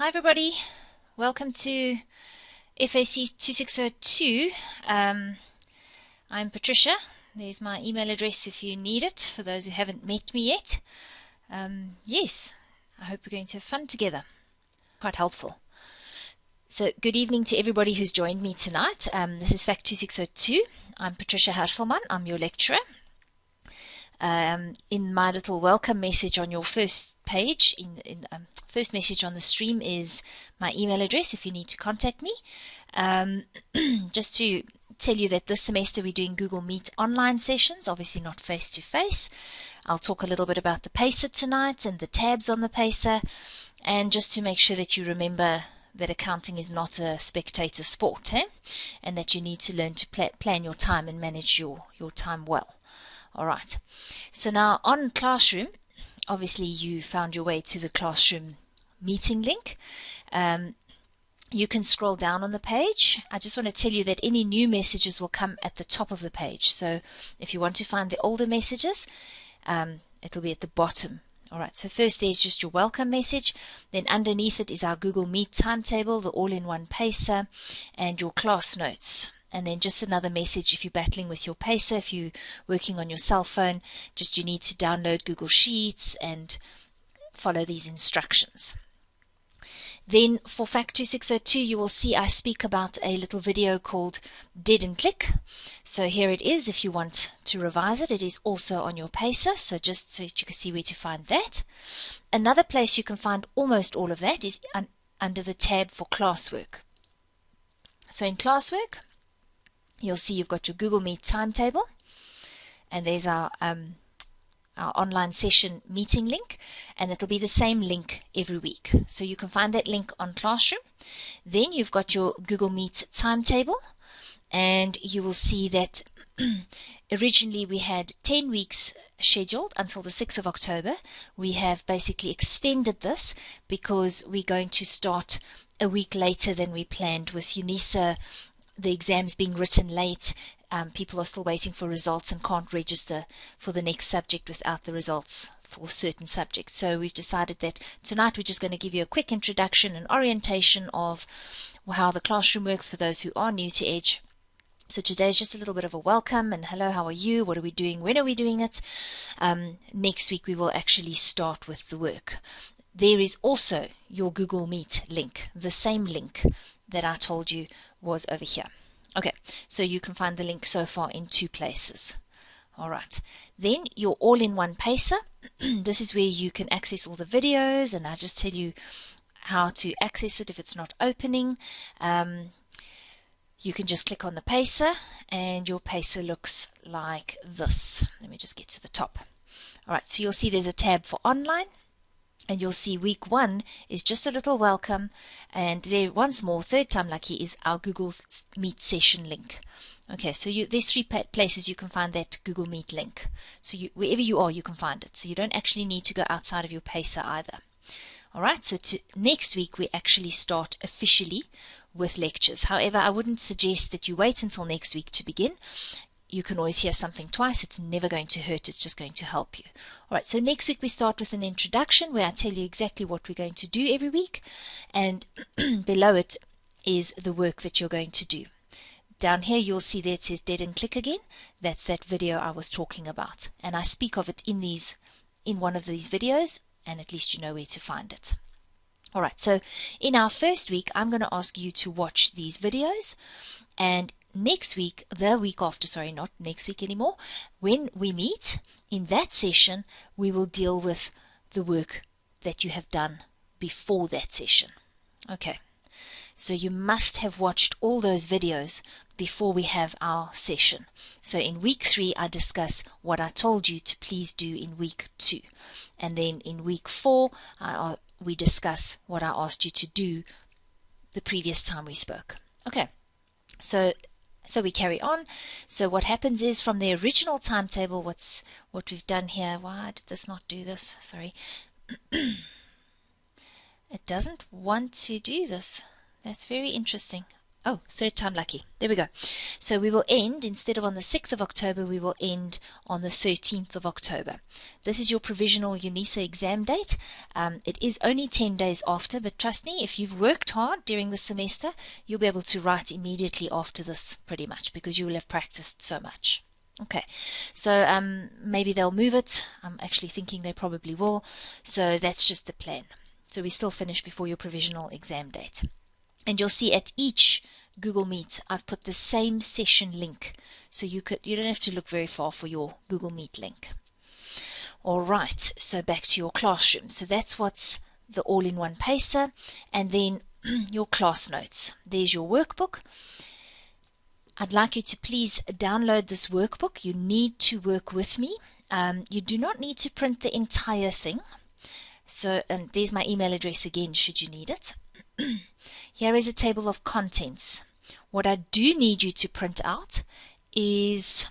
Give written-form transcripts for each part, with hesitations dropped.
Hi everybody, welcome to FAC2602. I'm Patricia. There's my email address if you need it, for those who haven't met me yet. Yes, I hope we're going to have fun together. Quite helpful. So good evening to everybody who's joined me tonight. This is FAC2602. I'm Patricia Hasselman. I'm your lecturer. In my little welcome message on your first page, first message on the stream is my email address if you need to contact me. Just to tell you that this semester we're doing Google Meet online sessions, obviously not face-to-face. I'll talk a little bit about the PACER tonight and the tabs on the PACER, and just to make sure that you remember that accounting is not a spectator sport, and that you need to learn to plan your time and manage your time well. Alright, so now on Classroom, obviously you found your way to the Classroom meeting link. You can scroll down on the page. I just want to tell you that any new messages will come at the top of the page. So if you want to find the older messages, it'll be at the bottom. Alright, so first there's just your welcome message. Then underneath it is our Google Meet timetable, the all-in-one PACER, and your class notes. And then just another message if you're battling with your PACER, if you're working on your cell phone, just you need to download Google Sheets and follow these instructions. Then for FAC2602, you will see I speak about a little video called Dead and Click. So here it is. If you want to revise it, it is also on your PACER. So just so that you can see where to find that. Another place you can find almost all of that is under the tab for Classwork. So in Classwork, you'll see you've got your Google Meet timetable, and there's our online session meeting link, and it'll be the same link every week. So you can find that link on Classroom. Then you've got your Google Meet timetable, and you will see that originally we had 10 weeks scheduled until the 6th of October. We have basically extended this because we're going to start a week later than we planned with UNISA. The exams being written late, people are still waiting for results and can't register for the next subject without the results for certain subjects. So we've decided that tonight we're just going to give you a quick introduction and orientation of how the classroom works for those who are new to EDGE. So today is just a little bit of a welcome and hello, how are you? What are we doing? When are we doing it? Next week we will actually start with the work. There is also your Google Meet link, the same link that I told you was over here. Okay, so you can find the link so far in two places. Alright, then your all-in-one PACER. This is where you can access all the videos, and I'll just tell you how to access it if it's not opening. You can just click on the PACER, and your PACER looks like this. Let me just get to the top. Alright, so you'll see there's a tab for online. And you'll see week 1 is just a little welcome, and there once more, third time lucky, is our Google Meet session link. Okay, so there's 3 places you can find that Google Meet link. So wherever you are, you can find it. So you don't actually need to go outside of your PACER either. Alright, so next week we actually start officially with lectures. However, I wouldn't suggest that you wait until next week to begin. You can always hear something twice. It's never going to hurt. It's just going to help you. Alright, so next week we start with an introduction where I tell you exactly what we're going to do every week. And below it is the work that you're going to do. Down here you'll see there it says Dead and Click again. That's that video I was talking about. And I speak of it in one of these videos, and at least you know where to find it. Alright, so in our first week, I'm going to ask you to watch these videos, and next week, the week after, sorry, not next week anymore, when we meet, in that session, we will deal with the work that you have done before that session. Okay, so you must have watched all those videos before we have our session. So in week 3, I discuss what I told you to please do in week 2. And then in week 4, we discuss what I asked you to do the previous time we spoke. Okay, so we carry on. So what happens is, from the original timetable, what we've done here, why did this not do this? Sorry. It doesn't want to do this. That's very interesting. Oh, third time lucky. There we go. So we will end, instead of on the 6th of October, we will end on the 13th of October. This is your provisional UNISA exam date. It is only 10 days after, but trust me, if you've worked hard during the semester, you'll be able to write immediately after this, pretty much, because you will have practiced so much. Okay, so maybe they'll move it. I'm actually thinking they probably will. So that's just the plan. So we still finish before your provisional exam date. And you'll see at each Google Meet, I've put the same session link. So you don't have to look very far for your Google Meet link. All right, so back to your classroom. So that's what's the all-in-one pacer. And then your class notes. There's your workbook. I'd like you to please download this workbook. You need to work with me. You do not need to print the entire thing. So, and there's my email address again, should you need it. Here is a table of contents. What I do need you to print out is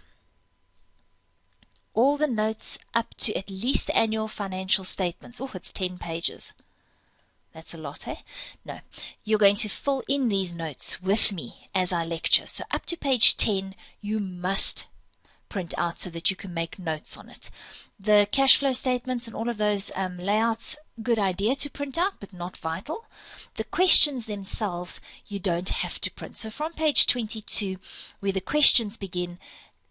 all the notes up to at least the annual financial statements. Oh, it's 10 pages. That's a lot, eh? No. You're going to fill in these notes with me as I lecture. So up to page 10, you must print out so that you can make notes on it. The cash flow statements and all of those layouts, good idea to print out, but not vital. The questions themselves, you don't have to print. So from page 22, where the questions begin,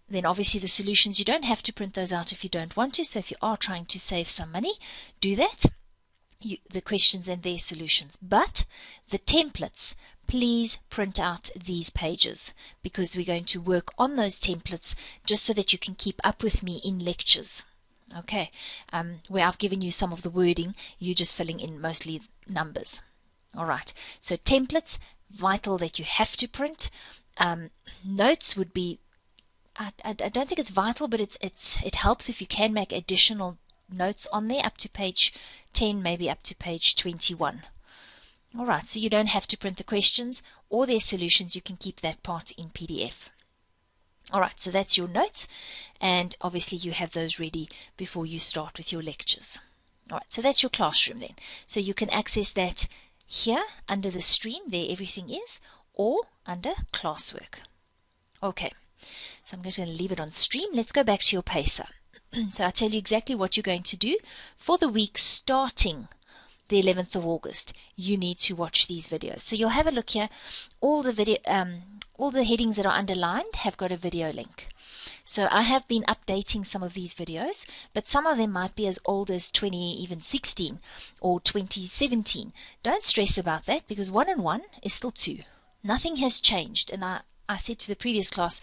then obviously the solutions, you don't have to print those out if you don't want to. So if you are trying to save some money, do that. The questions and their solutions. But the templates, please print out these pages, because we're going to work on those templates just so that you can keep up with me in lectures. Okay, where I've given you some of the wording, you're just filling in mostly numbers. All right, so templates, vital that you have to print. Notes would be, I don't think it's vital, but it helps if you can make additional notes on there up to page 10, maybe up to page 21. All right, so you don't have to print the questions or their solutions. You can keep that part in PDF. All right, so that's your notes, and obviously you have those ready before you start with your lectures. All right, so that's your classroom then. So you can access that here under the stream, there everything is, or under Classwork. Okay, so I'm just going to leave it on stream. Let's go back to your pacer. So I'll tell you exactly what you're going to do for the week starting the 11th of August. You need to watch these videos. So you'll have a look here. All the headings that are underlined have got a video link. So I have been updating some of these videos, but some of them might be as old as 2016 or 2017. Don't stress about that, because 1 and 1 is still 2. Nothing has changed. And I said to the previous class,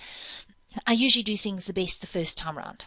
I usually do things the best the first time around.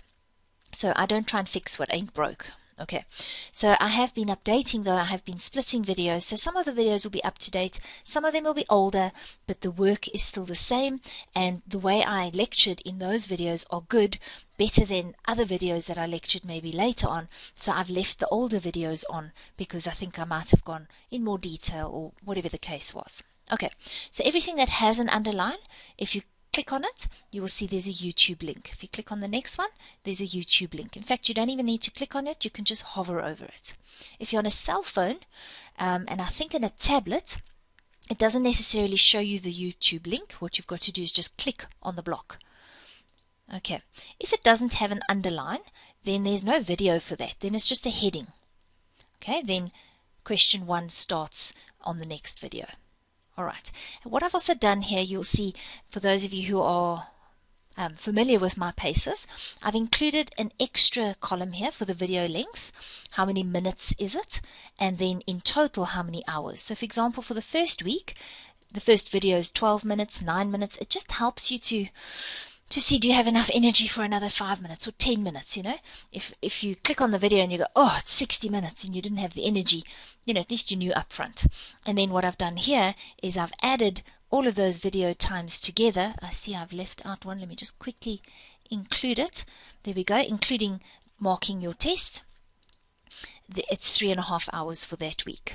So I don't try and fix what ain't broke. Okay, so I have been updating, though. I have been splitting videos, so some of the videos will be up to date, some of them will be older, but the work is still the same, and the way I lectured in those videos are good, better than other videos that I lectured maybe later on. So I've left the older videos on because I think I might have gone in more detail or whatever the case was. Okay, so everything that has an underline, if you click on it, you will see there's a YouTube link. If you click on the next one, there's a YouTube link. In fact, you don't even need to click on it. You can just hover over it. If you're on a cell phone, and I think in a tablet, it doesn't necessarily show you the YouTube link. What you've got to do is just click on the block. Okay. If it doesn't have an underline, then there's no video for that. Then it's just a heading. Okay. Then question 1 starts on the next video. All right. And what I've also done here, you'll see, for those of you who are familiar with my pacers, I've included an extra column here for the video length. How many minutes is it? And then in total, how many hours? So for example, for the first week, the first video is 12 minutes, 9 minutes. It just helps you to see, do you have enough energy for another 5 minutes or 10 minutes, you know? If you click on the video and you go, oh, it's 60 minutes and you didn't have the energy, you know, at least you knew up front. And then what I've done here is I've added all of those video times together. I see I've left out one. Let me just quickly include it. There we go, including marking your test. It's 3.5 hours for that week.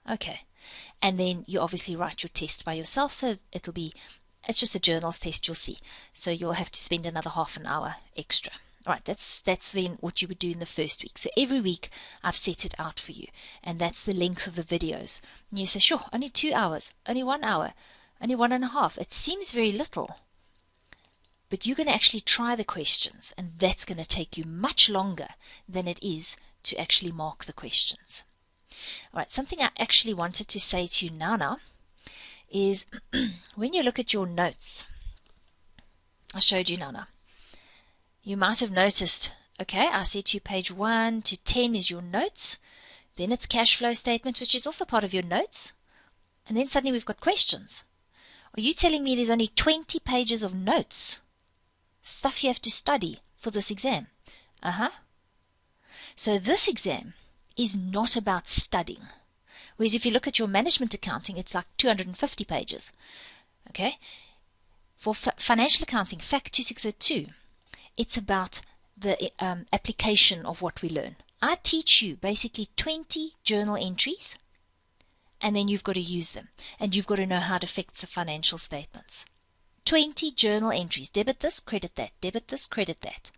Okay. And then you obviously write your test by yourself, so it'll be, it's just a journals test, you'll see. So you'll have to spend another half an hour extra. All right, that's then what you would do in the first week. So every week I've set it out for you, and that's the length of the videos. And you say, sure, only 2 hours, only 1 hour. Only 1.5. It seems very little. But you're going to actually try the questions, and that's going to take you much longer than it is to actually mark the questions. All right, something I actually wanted to say to you now is when you look at your notes, I showed you now. You might have noticed, okay, I said to you page 1 to 10 is your notes, then it's cash flow statement, which is also part of your notes, and then suddenly we've got questions. Are you telling me there's only 20 pages of notes? Stuff you have to study for this exam? So this exam is not about studying. Whereas if you look at your management accounting, it's like 250 pages. Okay? For financial accounting, FAC2602, it's about the application of what we learn. I teach you basically 20 journal entries, and then you've got to use them. And you've got to know how to fix the financial statements. 20 journal entries. Debit this, credit that. Debit this, credit that.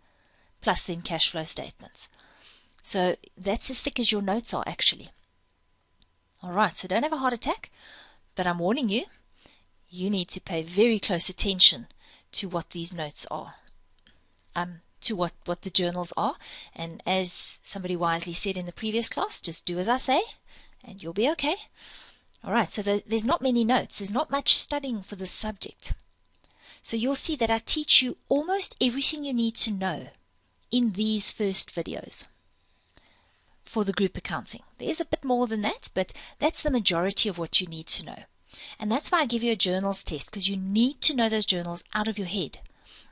Plus then cash flow statements. So that's as thick as your notes are actually. Alright, so don't have a heart attack, but I'm warning you, you need to pay very close attention to what these notes are, to what the journals are, and as somebody wisely said in the previous class, just do as I say, and you'll be okay. Alright, so there's not many notes, there's not much studying for this subject. So you'll see that I teach you almost everything you need to know in these first videos for the group accounting. There's a bit more than that, but that's the majority of what you need to know. And that's why I give you a journals test, because you need to know those journals out of your head.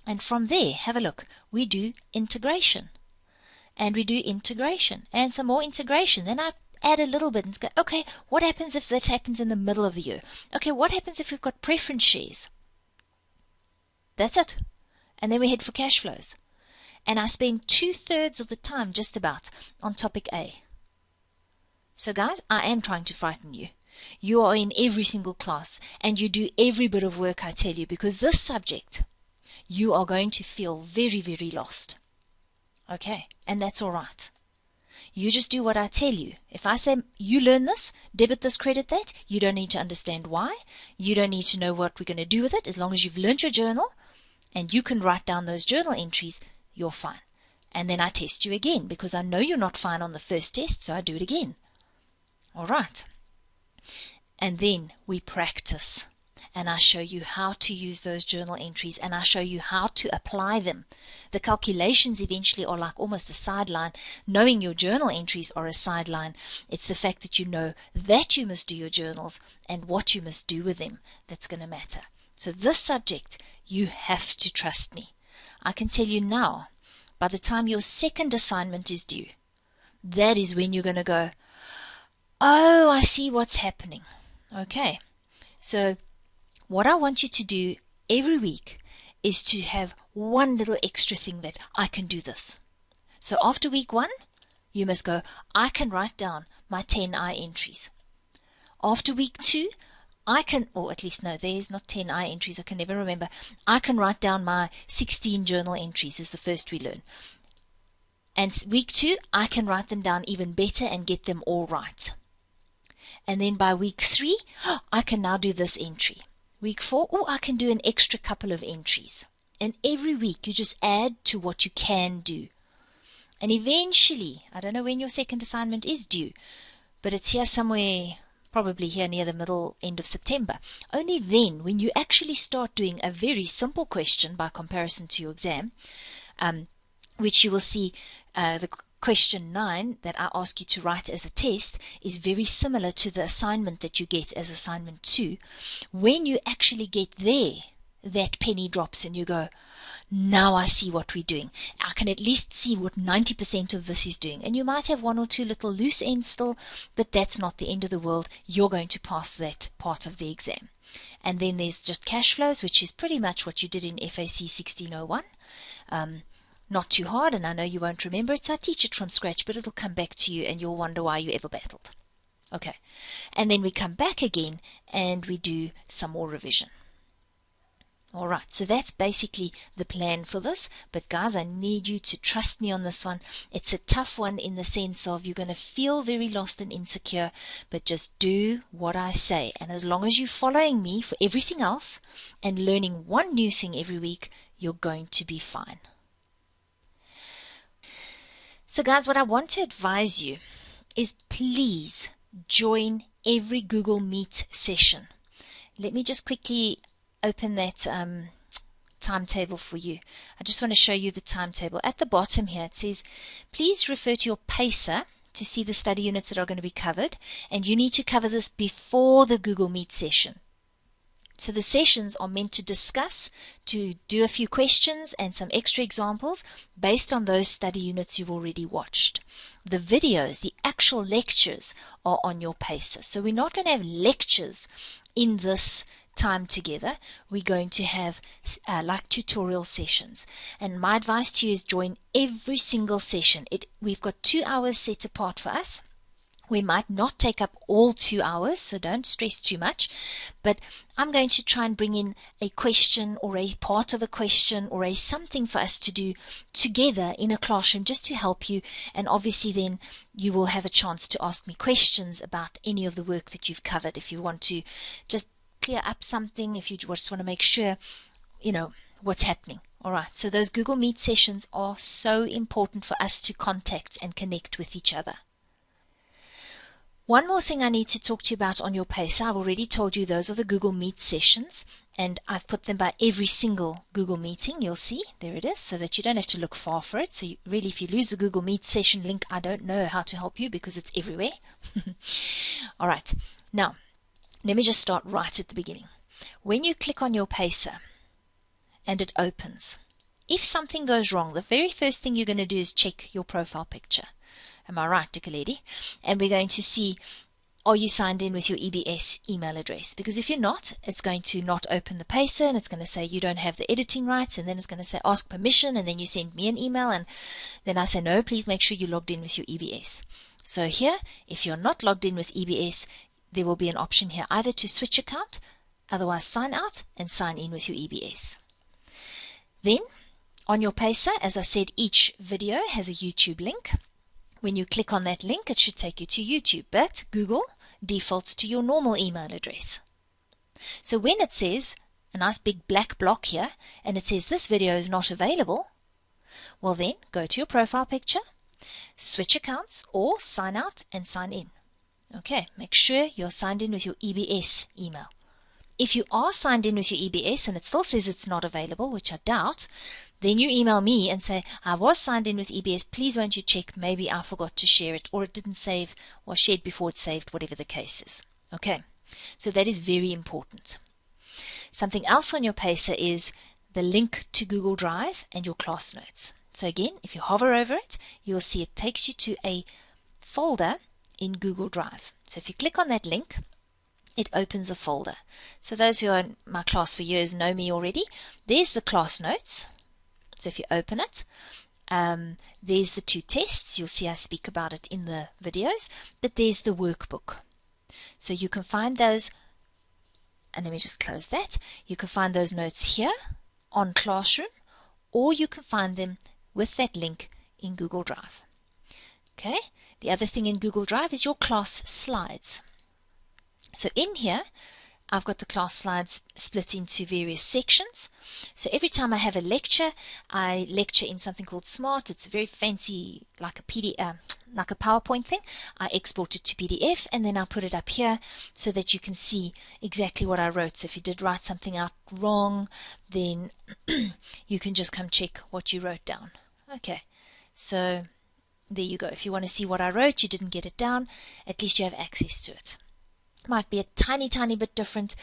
And from there, have a look. We do integration. And we do integration. And some more integration. Then I add a little bit and go, okay, what happens if that happens in the middle of the year? Okay, what happens if we've got preference shares? That's it. And then we head for cash flows. And I spend 2/3 of the time just about on topic A. So guys, I am trying to frighten you. You are in every single class and you do every bit of work I tell you, because this subject, you are going to feel very, very lost. Okay, and that's alright. You just do what I tell you. If I say, you learn this, debit this, credit that, you don't need to understand why. You don't need to know what we're going to do with it. As long as you've learned your journal and you can write down those journal entries, you're fine. And then I test you again, because I know you're not fine on the first test, so I do it again. Alright. And then we practice. And I show you how to use those journal entries, and I show you how to apply them. The calculations eventually are like almost a sideline. Knowing your journal entries are a sideline. It's the fact that you know that you must do your journals and what you must do with them that's going to matter. So this subject, you have to trust me. I can tell you now, by the time your second assignment is due, that is when you're going to go, oh, I see what's happening. Okay, so what I want you to do every week is to have one little extra thing that I can do this. So after week 1, you must go, I can write down my 10 I entries. After week 2, I can, or at least no, there's not 10 I entries, I can never remember. I can write down my 16 journal entries is the first we learn. And week 2, I can write them down even better and get them all right. And then by week 3, I can now do this entry. Week 4, I can do an extra couple of entries. And every week you just add to what you can do. And eventually, I don't know when your second assignment is due, but it's here somewhere, probably here near the middle end of September. Only then, when you actually start doing a very simple question by comparison to your exam, which you will see the question 9 that I ask you to write as a test is very similar to the assignment that you get as assignment 2. When you actually get there, that penny drops and you go, now I see what we're doing. I can at least see what 90% of this is doing. And you might have 1 or 2 little loose ends still, but that's not the end of the world. You're going to pass that part of the exam. And then there's just cash flows, which is pretty much what you did in FAC2602. Not too hard, and I know you won't remember it, so I teach it from scratch, but it'll come back to you and you'll wonder why you ever battled. Okay, and then we come back again and we do some more revision. Alright, so that's basically the plan for this. But guys, I need you to trust me on this one. It's a tough one in the sense of you're going to feel very lost and insecure, but just do what I say. And as long as you're following me for everything else and learning one new thing every week, you're going to be fine. So guys, what I want to advise you is please join every Google Meet session. Let me just quickly open that timetable for you. I just want to show you the timetable. At the bottom here it says, please refer to your PACER to see the study units that are going to be covered, and you need to cover this before the Google Meet session. So the sessions are meant to discuss, to do a few questions and some extra examples based on those study units you've already watched. The videos, the actual lectures, are on your PACER. So we're not going to have lectures in this time together. We're going to have like tutorial sessions, and my advice to you is join every single session. We've got 2 hours set apart for us. We might not take up all 2 hours, so don't stress too much, but I'm going to try and bring in a question or a part of a question or a something for us to do together in a classroom just to help you, and obviously then you will have a chance to ask me questions about any of the work that you've covered if you want to just clear up something, if you just want to make sure you know what's happening. Alright, so those Google Meet sessions are so important for us to contact and connect with each other. One more thing I need to talk to you about on your PACER. I've already told you those are the Google Meet sessions, and I've put them by every single Google meeting. You'll see, there it is, so that you don't have to look far for it. So really, if you lose the Google Meet session link, I don't know how to help you because it's everywhere. Alright, now let me just start right at the beginning. When you click on your PACER and it opens, if something goes wrong, the very first thing you're going to do is check your profile picture. Am I right, Dick Lady? And we're going to see, are you signed in with your EBS email address? Because if you're not, it's going to not open the PACER, and it's going to say you don't have the editing rights, and then it's going to say ask permission, and then you send me an email, and then I say no, please make sure you're logged in with your EBS. So here, if you're not logged in with EBS, there will be an option here either to switch account, otherwise sign out and sign in with your EBS. Then, on your PACER, as I said, each video has a YouTube link. When you click on that link, it should take you to YouTube, but Google defaults to your normal email address. So when it says, a nice big black block here, and it says this video is not available, well then, go to your profile picture, switch accounts, or sign out and sign in. Okay, make sure you're signed in with your EBS email. If you are signed in with your EBS and it still says it's not available, which I doubt, then you email me and say, I was signed in with EBS, please won't you check, maybe I forgot to share it, or it didn't save, or shared before it saved, whatever the case is. Okay, so that is very important. Something else on your PACER is the link to Google Drive and your class notes. So again, if you hover over it, you'll see it takes you to a folder in Google Drive. So if you click on that link, it opens a folder. So those who are in my class for years know me already. There's the class notes. So if you open it, there's the 2 tests. You'll see I speak about it in the videos, but there's the workbook. So you can find those, and let me just close that. You can find those notes here on Classroom, or you can find them with that link in Google Drive. Okay, the other thing in Google Drive is your class slides. So in here, I've got the class slides split into various sections. So every time I have a lecture, I lecture in something called Smart. It's very fancy, like a PDF, like a PowerPoint thing. I export it to PDF, and then I put it up here so that you can see exactly what I wrote. So if you did write something out wrong, then you can just come check what you wrote down. Okay, so there you go. If you want to see what I wrote, you didn't get it down, at least you have access to it. Might be a tiny bit different,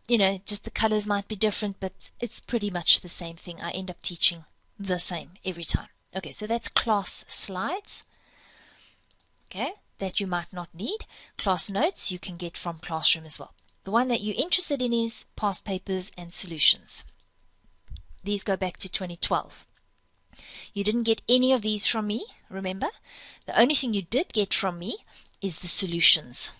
you know, just the colors might be different, but it's pretty much the same thing. I end up teaching the same every time. Okay, so that's class slides, okay, that you might not need. Class notes you can get from Classroom as well. The one that you're interested in is past papers and solutions. These go back to 2012. You didn't get any of these from me, remember? The only thing you did get from me is the solutions.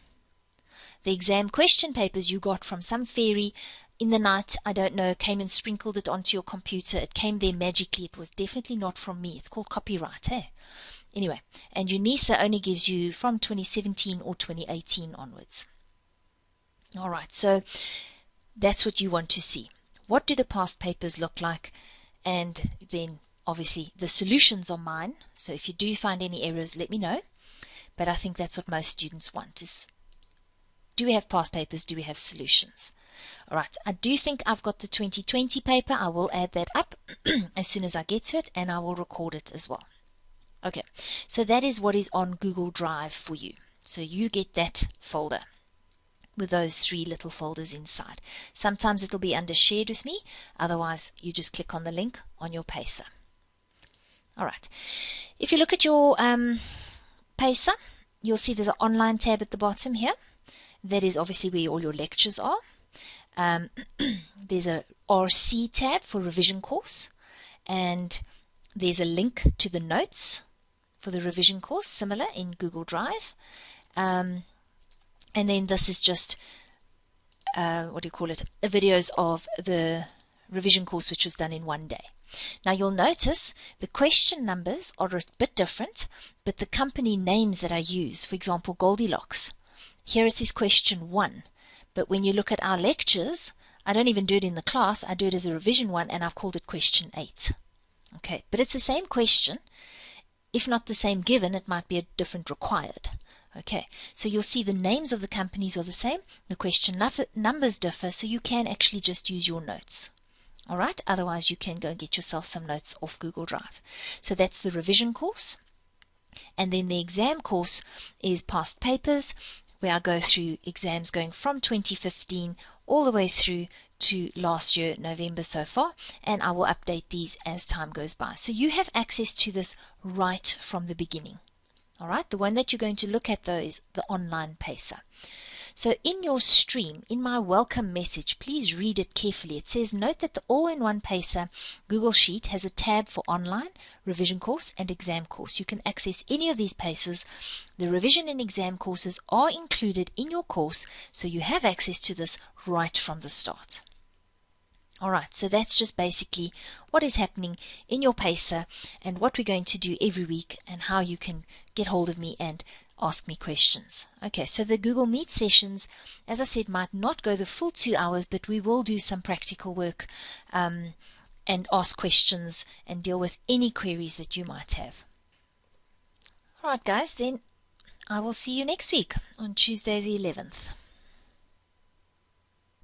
The exam question papers you got from some fairy in the night, I don't know, came and sprinkled it onto your computer. It came there magically. It was definitely not from me. It's called copyright, hey? Anyway, and UNISA only gives you from 2017 or 2018 onwards. All right, so that's what you want to see. What do the past papers look like? And then, obviously, the solutions are mine. So if you do find any errors, let me know. But I think that's what most students want is, do we have past papers? Do we have solutions? All right, I do think I've got the 2020 paper. I will add that up as soon as I get to it, and I will record it as well. Okay, so that is what is on Google Drive for you. So you get that folder with those 3 little folders inside. Sometimes it'll be under shared with me. Otherwise, you just click on the link on your PACER. All right, if you look at your PACER, you'll see there's an online tab at the bottom here. That is obviously where all your lectures are. There's a RC tab for revision course, and there's a link to the notes for the revision course, similar in Google Drive. And then this is just, videos of the revision course which was done in one day. Now you'll notice the question numbers are a bit different, but the company names that I use, for example, Goldilocks, here it is question 1. But when you look at our lectures, I don't even do it in the class, I do it as a revision 1, and I've called it question 8. Okay, but it's the same question. If not the same given, it might be a different required. Okay, so you'll see the names of the companies are the same, the question numbers differ, so you can actually just use your notes. All right, otherwise you can go and get yourself some notes off Google Drive. So that's the revision course. And then the exam course is past papers, where I go through exams going from 2015 all the way through to last year, November so far, and I will update these as time goes by. So you have access to this right from the beginning. All right, the one that you're going to look at though is the online PACER. So in your stream, in my welcome message, please read it carefully. It says, note that the all-in-one PACER Google Sheet has a tab for online, revision course, and exam course. You can access any of these PACERs. The revision and exam courses are included in your course, so you have access to this right from the start. Alright, so that's just basically what is happening in your PACER and what we're going to do every week and how you can get hold of me and ask me questions. Okay, so the Google Meet sessions, as I said, might not go the full 2 hours, but we will do some practical work and ask questions and deal with any queries that you might have. Alright guys, then I will see you next week on Tuesday the 11th.